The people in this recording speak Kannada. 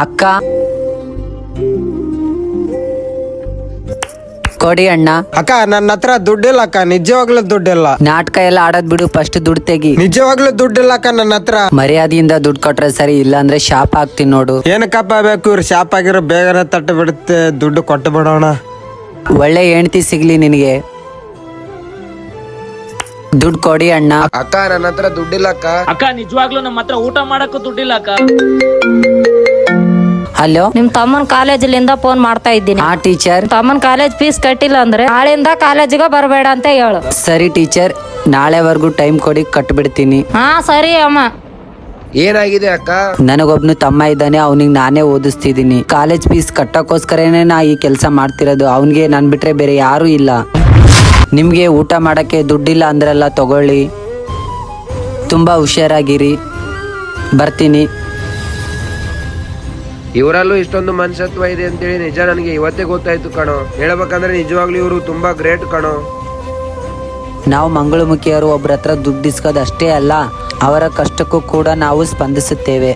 ಅಕ್ಕ ಕೊಡಿ ಅಣ್ಣ. ಅಕ್ಕ ನನ್ನ ಹತ್ರ ದುಡ್ಡಿಲ್ಲ ಅಕ್ಕ, ನಿಜವಾಗ್ಲೂ ದುಡ್ಡಿಲ್ಲ. ನಾಟಕ ಎಲ್ಲ ಆಡೋದ್ ಬಿಡು, ಫಸ್ಟ್ ದುಡ್ಡು ತೆಗಿ. ನಿಜವಾಗ್ಲೂ ದುಡ್ಡಿಲ್ಲ ಅಕ್ಕ ನನ್ನ ಹತ್ರ. ಮರ್ಯಾದೆಯಿಂದ ದುಡ್ಡು ಕೊಟ್ರೆ ಸರಿ, ಇಲ್ಲ ಅಂದ್ರೆ ಶಾಪ್ ಹಾಕ್ತೀನಿ ನೋಡು. ಏನಕ್ಕಪ್ಪ ಬೇಕು, ಇವ್ರು ಶಾಪ್ ಆಗಿರೋ ಬೇಗನೆ ತಟ್ಟು ಬಿಡುತ್ತೆ, ದುಡ್ಡು ಕೊಟ್ಟು ಬಿಡೋಣ. ಒಳ್ಳೆ ಹೆಂಡತಿ ಸಿಗ್ಲಿ ನಿನಗೆ. ದುಡ್ಡು ಕೊಡಿ ಅಣ್ಣ. ಅಕ್ಕ ನನ್ನ ಹತ್ರ ದುಡ್ಡಿಲ್ಲ ಅಕ್ಕ. ಅಕ್ಕ ನಿಜವಾಗ್ಲೂ ನಮ್ಮ ಹತ್ರ ಊಟ ಮಾಡಕ್ಕೂ ದುಡ್ಡಿಲ್ಲ ಅಕ್ಕ. ಹಲೋ, ನಿಮ್ ತಮ್ಮನ್ ಕಾಲೇಜಿಲಿಂದ ಫೋನ್ ಮಾಡ್ತಾ ಇದ್ದೀನಿ. ಹಾ ಟೀಚರ್. ತಮ್ಮನ್ ಕಾಲೇಜ್ ಫೀಸ್ ಕಟ್ಟಿಲ್ಲ ಅಂದ್ರೆ ನಾಳೆಯಿಂದ ಕಾಲೇಜಿಗೆ ಬರಬೇಡ ಅಂತ ಹೇಳು. ಸರಿ ಟೀಚರ್, ನಾಳೆವರೆಗೂ ಟೈಮ್ ಕೊಡಿ, ಕಟ್ಬಿಡ್ತೀನಿ. ಹಾ ಸರಿ ಅಮ್ಮ. ಏನಾಗಿದೆ ಅಕ್ಕ? ನನಗೊಬ್ನು ತಮ್ಮ ಇದ್ದಾನೆ, ಅವನಿಗೆ ನಾನೇ ಓದಿಸ್ತಿದ್ದೀನಿ. ಕಾಲೇಜ್ ಫೀಸ್ ಕಟ್ಟಕ್ಕೋಸ್ಕರನೇ ನಾ ಈ ಕೆಲಸ ಮಾಡ್ತಿರೋದು. ಅವನಿಗೆ ನನ್ ಬಿಟ್ರೆ ಬೇರೆ ಯಾರು ಇಲ್ಲ. ನಿಮ್ಗೆ ಊಟ ಮಾಡಕ್ಕೆ ದುಡ್ಡಿಲ್ಲ ಅಂದ್ರಲ್ಲ, ತಗೊಳ್ಳಿ. ತುಂಬಾ ಹುಷಾರಾಗಿರಿ, ಬರ್ತೀನಿ. ಇವರಲ್ಲೂ ಇಷ್ಟೊಂದು ಮನುಷ್ಯತ್ವ ಇದೆ ಅಂತೇಳಿ ನಿಜ ನನಗೆ ಇವತ್ತೇ ಗೊತ್ತಾಯ್ತು ಕಣೋ. ಹೇಳ್ಬೇಕಂದ್ರೆ ನಿಜವಾಗ್ಲೂ ಇವರು ತುಂಬಾ ಗ್ರೇಟ್ ಕಣೋ. ನಾವು ಮಂಗಳಮುಖಿಯರು ಒಬ್ರ ಹತ್ರ ದುಡ್ಡು ಇಸ್ಕೋದು ಅಷ್ಟೇ ಅಲ್ಲ, ಅವರ ಕಷ್ಟಕ್ಕೂ ಕೂಡ ನಾವು ಸ್ಪಂದಿಸುತ್ತೇವೆ.